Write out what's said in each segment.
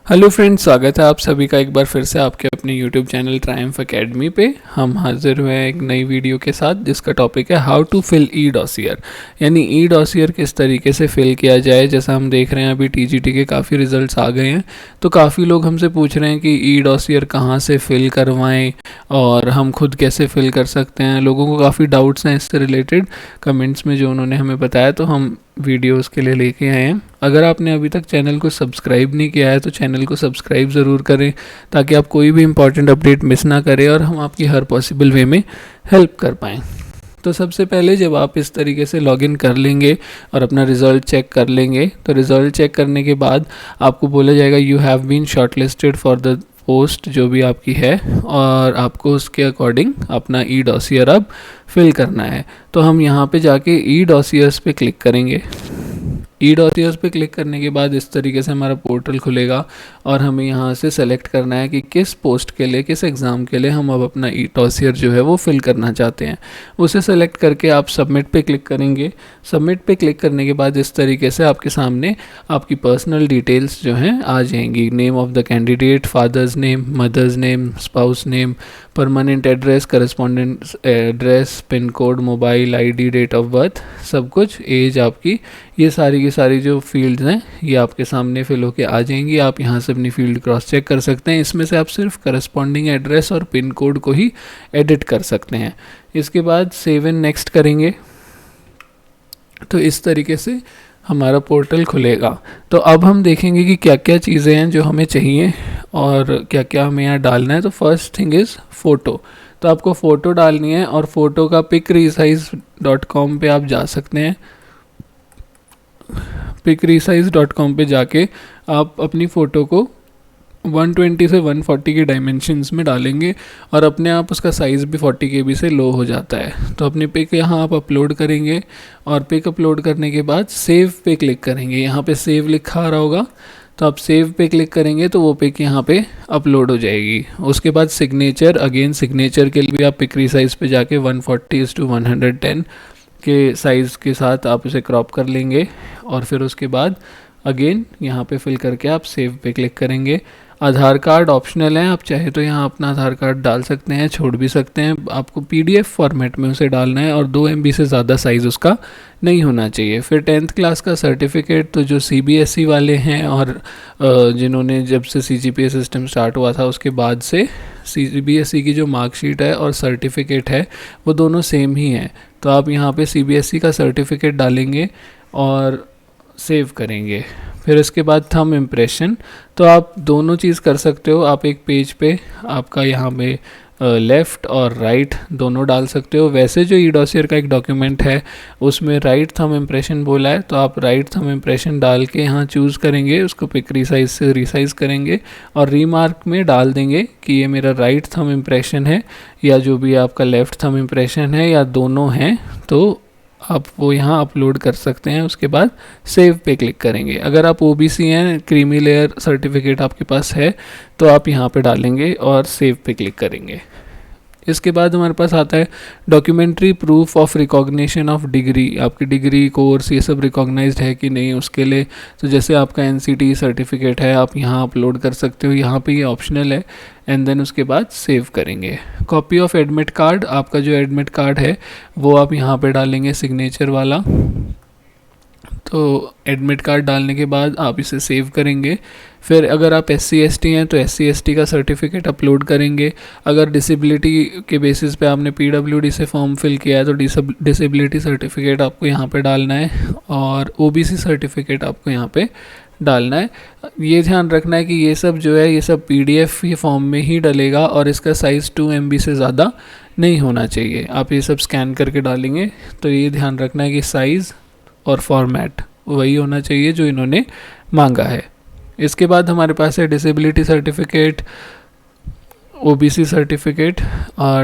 Hello friends, स्वागत है आप सभी का एक बार फिर से आपके अपने यूट्यूब चैनल ट्रायम्फ एकेडमी पे। हम हाजिर हुए हैं एक नई वीडियो के साथ जिसका टॉपिक है how to fill e dossier, यानी ई डॉसियर किस तरीके से फिल किया जाए। जैसा हम देख रहे हैं अभी टीजीटी के काफ़ी रिजल्ट्स आ गए हैं, तो काफ़ी लोग हमसे पूछ रहे हैं कि ई डॉसियर कहाँ से फिल करवाएं और हम खुद कैसे फिल कर सकते हैं। लोगों को काफ़ी डाउट्स हैं इससे रिलेटेड कमेंट्स में जो उन्होंने हमें बताया, तो हम वीडियोस के लिए लेके आए हैं। अगर आपने अभी तक चैनल को सब्सक्राइब नहीं किया है तो चैनल को सब्सक्राइब ज़रूर करें ताकि आप कोई भी इंपॉर्टेंट अपडेट मिस ना करें और हम आपकी हर पॉसिबल वे में हेल्प कर पाएँ। तो सबसे पहले जब आप इस तरीके से लॉगिन कर लेंगे और अपना रिज़ल्ट चेक कर लेंगे, तो रिज़ल्ट चेक करने के बाद आपको बोला जाएगा you have been shortlisted for the post जो भी आपकी है, और आपको उसके अकॉर्डिंग अपना ई डॉसियर अब फिल करना है। तो हम यहाँ पे जाके ई डॉसियर्स पे क्लिक करेंगे। ई डॉसियर्स पे क्लिक करने के बाद इस तरीके से हमारा पोर्टल खुलेगा और हमें यहाँ से सेलेक्ट करना है कि किस पोस्ट के लिए, किस एग्ज़ाम के लिए हम अब अपना ई डॉसियर जो है वो फिल करना चाहते हैं। उसे सेलेक्ट करके आप सबमिट पे क्लिक करेंगे। सबमिट पे क्लिक करने के बाद इस तरीके से आपके सामने आपकी पर्सनल डिटेल्स जो हैं आ जाएंगी। Name of the candidate, father's name, mother's name, spouse name, permanent address, correspondent address, pin code, mobile ID, date of birth, सब कुछ, एज आपकी, ये सारी की सारी जो फील्ड्स हैं ये आपके सामने फिल होके आ जाएंगी। आप यहाँ से अपनी फील्ड क्रॉस चेक कर सकते हैं। इसमें से आप सिर्फ करस्पॉन्डिंग एड्रेस और पिन कोड को ही एडिट कर सकते हैं। इसके बाद सेव एंड नेक्स्ट करेंगे तो इस तरीके से हमारा पोर्टल खुलेगा। तो अब हम देखेंगे कि क्या क्या चीज़ें हैं जो हमें चाहिए और क्या क्या हमें यहाँ डालना है। तो फर्स्ट थिंग इज़ फ़ोटो। तो आपको फ़ोटो डालनी है और फ़ोटो का picrisize.com पे आप जा सकते हैं। picrisize.com पे जाके आप अपनी फ़ोटो को 120 से 140 के डायमेंशंस में डालेंगे और अपने आप उसका साइज़ भी 40 KB से लो हो जाता है। तो अपनी पिक यहाँ आप अपलोड करेंगे और पिक अपलोड करने के बाद सेव पे क्लिक करेंगे। यहाँ पे सेव लिखा आ रहा होगा, तो आप सेव पे क्लिक करेंगे तो वो पिक यहाँ पे अपलोड हो जाएगी। उसके बाद सिग्नेचर, अगेन सिग्नेचर के लिए भी आप पिक्रीसाइज पे जाके 140:110 के साइज़ के साथ आप उसे क्रॉप कर लेंगे और फिर उसके बाद अगेन यहाँ पे फिल करके आप सेव पे क्लिक करेंगे। आधार कार्ड ऑप्शनल है, आप चाहे तो यहाँ अपना आधार कार्ड डाल सकते हैं, छोड़ भी सकते हैं। आपको PDF फॉर्मेट में उसे डालना है और 2 MB से ज़्यादा साइज़ उसका नहीं होना चाहिए। फिर 10th क्लास का सर्टिफिकेट, तो जो CBSE वाले हैं और जिन्होंने जब से CGPA सिस्टम स्टार्ट हुआ था उसके बाद से CBSE की जो मार्कशीट है और सर्टिफिकेट है वो दोनों सेम ही हैं। तो आप यहाँ पे CBSE का सर्टिफिकेट डालेंगे और सेव करेंगे। फिर इसके बाद थंब इम्प्रेशन, तो आप दोनों चीज़ कर सकते हो। आप एक पेज पे आपका यहाँ पे लेफ़्ट और राइट दोनों डाल सकते हो। वैसे जो ई डॉसियर का एक डॉक्यूमेंट है उसमें राइट थंब इम्प्रेशन बोला है, तो आप राइट थंब इम्प्रेशन डाल के यहाँ चूज़ करेंगे, उसको पिक रिसाइज से रिसाइज करेंगे और रीमार्क में डाल देंगे कि ये मेरा राइट थंब इम्प्रेशन है या जो भी आपका लेफ़्ट थंब इम्प्रेशन है या दोनों हैं, तो आप वो यहाँ अपलोड कर सकते हैं। उसके बाद सेव पे क्लिक करेंगे। अगर आप OBC हैं, क्रीमी लेयर सर्टिफिकेट आपके पास है, तो आप यहाँ पे डालेंगे और सेव पे क्लिक करेंगे। इसके बाद हमारे पास आता है documentary proof of recognition of degree, आपकी डिग्री कोर्स ये सब रिकॉग्नाइज्ड है कि नहीं उसके लिए। तो जैसे आपका NCT सर्टिफिकेट है आप यहाँ अपलोड कर सकते हो, यहाँ पे ये ऑप्शनल है। एंड देन उसके बाद सेव करेंगे। कॉपी ऑफ एडमिट कार्ड, आपका जो एडमिट कार्ड है वो आप यहाँ पे डालेंगे सिग्नेचर वाला। तो एडमिट कार्ड डालने के बाद आप इसे सेव करेंगे। फिर अगर आप SC ST हैं तो SC ST का सर्टिफिकेट अपलोड करेंगे। अगर डिसेबिलिटी के बेसिस पे आपने PWD से फॉर्म फिल किया है तो डिसेबिलिटी सर्टिफिकेट आपको यहाँ पे डालना है और OBC सर्टिफिकेट आपको यहाँ पे डालना है। ये ध्यान रखना है कि ये सब जो है ये सब PDF ये फॉर्म में ही डलेगा और इसका साइज़ 2 MB से ज़्यादा नहीं होना चाहिए। आप ये सब स्कैन करके डालेंगे, तो ये ध्यान रखना है कि साइज़ और फॉर्मेट वही होना चाहिए जो इन्होंने मांगा है। इसके बाद हमारे पास है disability certificate, OBC certificate,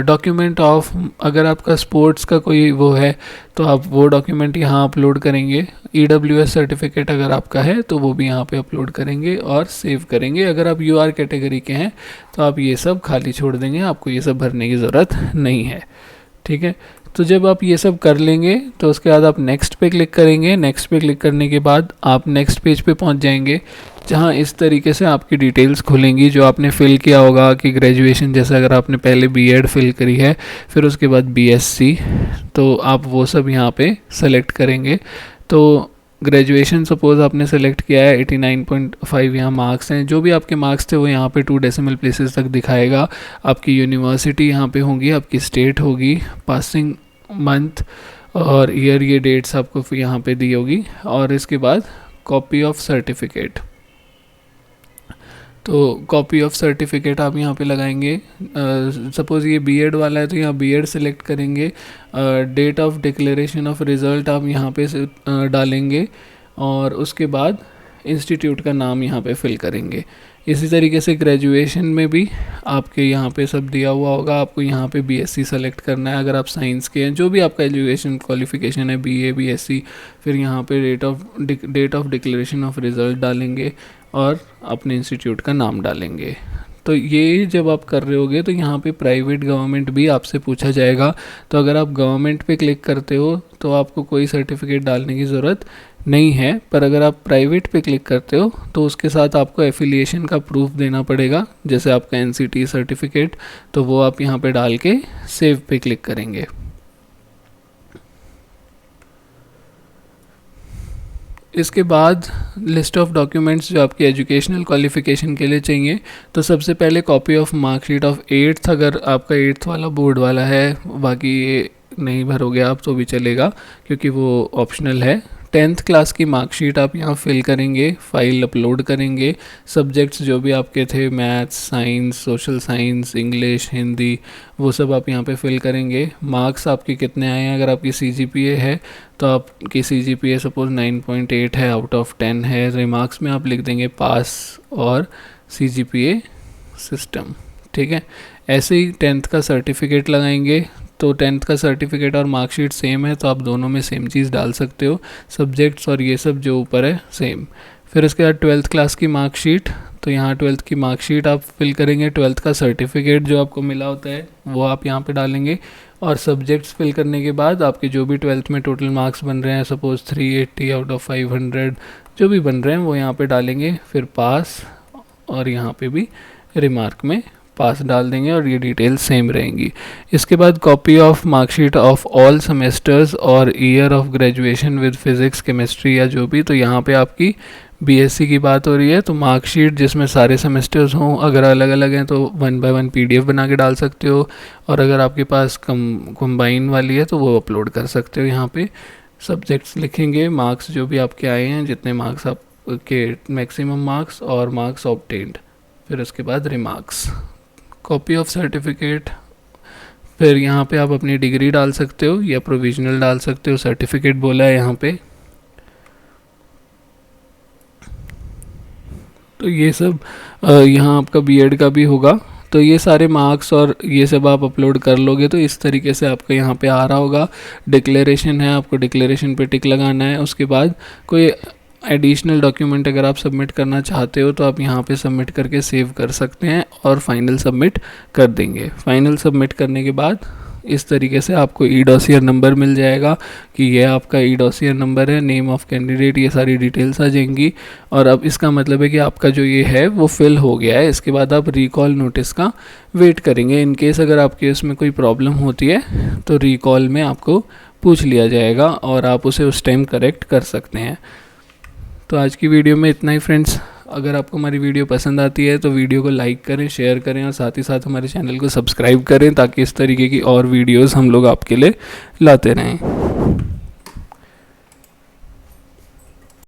document of, अगर आपका स्पोर्ट्स का कोई वो है तो आप वो डॉक्यूमेंट यहाँ अपलोड करेंगे। EWS सर्टिफिकेट अगर आपका है तो वो भी यहाँ पे अपलोड करेंगे और सेव करेंगे। अगर आप UR कैटेगरी के हैं तो आप ये सब खाली छोड़ देंगे, आपको ये सब भरने की ज़रूरत नहीं है। ठीक है, तो जब आप ये सब कर लेंगे तो उसके बाद आप नेक्स्ट पे क्लिक करेंगे। नेक्स्ट पे क्लिक करने के बाद आप नेक्स्ट पेज पे पहुंच जाएंगे। जहाँ इस तरीके से आपकी डिटेल्स खुलेंगी जो आपने फ़िल किया होगा कि ग्रेजुएशन, जैसे अगर आपने पहले बीएड फिल करी है फिर उसके बाद बीएससी, तो आप वो सब यहाँ पे सेलेक्ट करेंगे। तो ग्रेजुएशन सपोज़ आपने सेलेक्ट किया है, 89.5 यहाँ मार्क्स हैं, जो भी आपके मार्क्स थे वो यहाँ पे 2 डेसिमल प्लेसेस तक दिखाएगा। आपकी यूनिवर्सिटी यहाँ पे होगी, आपकी स्टेट होगी, पासिंग मंथ और ईयर, ये डेट्स आपको यहाँ पे दी होगी। और इसके बाद कॉपी ऑफ सर्टिफिकेट, तो कॉपी ऑफ सर्टिफिकेट आप यहाँ पे लगाएंगे। सपोज़ ये बीएड वाला है तो यहाँ बीएड सेलेक्ट करेंगे। Date of declaration of result आप यहाँ पे डालेंगे और उसके बाद इंस्टीट्यूट का नाम यहाँ पे फिल करेंगे। इसी तरीके से ग्रेजुएशन में भी आपके यहाँ पे सब दिया हुआ होगा। आपको यहाँ पे बीएससी सेलेक्ट करना है अगर आप साइंस के हैं, जो भी आपका एजुकेशन क्वालिफिकेशन है, बीए बीएससी। फिर यहाँ पे date of declaration of result डालेंगे और अपने इंस्टीट्यूट का नाम डालेंगे। तो ये जब आप कर रहे होगे तो यहाँ पे प्राइवेट गवर्नमेंट भी आपसे पूछा जाएगा। तो अगर आप गवर्नमेंट पे क्लिक करते हो तो आपको कोई सर्टिफिकेट डालने की ज़रूरत नहीं है, पर अगर आप प्राइवेट पे क्लिक करते हो तो उसके साथ आपको एफिलिएशन का प्रूफ देना पड़ेगा, जैसे आपका एनसीटी सर्टिफिकेट, तो वो आप यहाँ पे डाल के सेव पे क्लिक करेंगे। इसके बाद लिस्ट ऑफ डॉक्यूमेंट्स जो आपकी एजुकेशनल क्वालिफ़िकेशन के लिए चाहिए, तो सबसे पहले copy of marksheet of 8th, अगर आपका 8th वाला बोर्ड वाला है, बाकी ये नहीं भरोगे आप तो भी चलेगा क्योंकि वो ऑप्शनल है। 10th क्लास की मार्कशीट आप यहाँ फिल करेंगे, फाइल अपलोड करेंगे। सब्जेक्ट्स जो भी आपके थे, maths, science, social science, English, Hindi, वो सब आप यहाँ पे फिल करेंगे। मार्क्स आपके कितने आए हैं, अगर आपकी सीजीपीए है तो आपकी सीजीपीए सपोज 9.8 है आउट ऑफ 10 है, रिमार्क्स में आप लिख देंगे पास और सीजीपीए सिस्टम, ठीक है। ऐसे ही 10th का सर्टिफिकेट लगाएंगे, तो 10th का सर्टिफिकेट और मार्कशीट सेम है तो आप दोनों में सेम चीज़ डाल सकते हो, सब्जेक्ट्स और ये सब जो ऊपर है सेम। फिर उसके बाद 12th क्लास की मार्कशीट, तो यहाँ 12th की मार्कशीट आप फिल करेंगे। 12th का सर्टिफिकेट जो आपको मिला होता है वो आप यहाँ पे डालेंगे और सब्जेक्ट्स फिल करने के बाद आपके जो भी 12th में टोटल मार्क्स बन रहे हैं, सपोज़ 380 आउट ऑफ 500 जो भी बन रहे हैं वो यहाँ पे डालेंगे। फिर पास और यहाँ पे भी रिमार्क में पास डाल देंगे और ये डिटेल्स सेम रहेंगी। इसके बाद copy of marksheet of all semesters और year of graduation with physics, chemistry या जो भी, तो यहाँ पे आपकी बीएससी की बात हो रही है तो मार्कशीट जिसमें सारे सेमेस्टर्स हों, अगर अलग अलग हैं तो 1 by 1 पीडीएफ बना के डाल सकते हो, और अगर आपके पास कंबाइन वाली है तो वो अपलोड कर सकते हो। यहाँ पे सब्जेक्ट्स लिखेंगे, मार्क्स जो भी आपके आए हैं, जितने मार्क्स आपके मैक्सिमम मार्क्स और मार्क्स ऑब्टेन्ड, फिर उसके बाद रिमार्क्स, कॉपी ऑफ सर्टिफिकेट। फिर यहाँ पे आप अपनी डिग्री डाल सकते हो या प्रोविजनल डाल सकते हो, सर्टिफिकेट बोला है यहाँ पे। तो ये सब यहाँ आपका बीएड का भी होगा, तो ये सारे मार्क्स और ये सब आप अपलोड कर लोगे तो इस तरीके से आपका यहाँ पे आ रहा होगा। डिक्लेरेशन है, आपको डिक्लेरेशन पे टिक लगाना है। उसके बाद कोई एडिशनल डॉक्यूमेंट अगर आप सबमिट करना चाहते हो तो आप यहाँ पे सबमिट करके सेव कर सकते हैं और फाइनल सबमिट कर देंगे। फाइनल सबमिट करने के बाद इस तरीके से आपको ई डॉसियर नंबर मिल जाएगा कि ये आपका ई डॉसियर नंबर है, नेम ऑफ कैंडिडेट, ये सारी डिटेल्स आ जाएंगी। और अब इसका मतलब है कि आपका जो ये है वो फिल हो गया है। इसके बाद आप रिकॉल नोटिस का वेट करेंगे। इन केस अगर आपके इसमें कोई प्रॉब्लम होती है तो रिकॉल में आपको पूछ लिया जाएगा और आप उसे उस टाइम करेक्ट कर सकते हैं। तो आज की वीडियो में इतना ही फ्रेंड्स। अगर आपको हमारी वीडियो पसंद आती है तो वीडियो को लाइक करें, शेयर करें और साथ ही साथ हमारे चैनल को सब्सक्राइब करें ताकि इस तरीके की और वीडियोस हम लोग आपके लिए लाते रहें।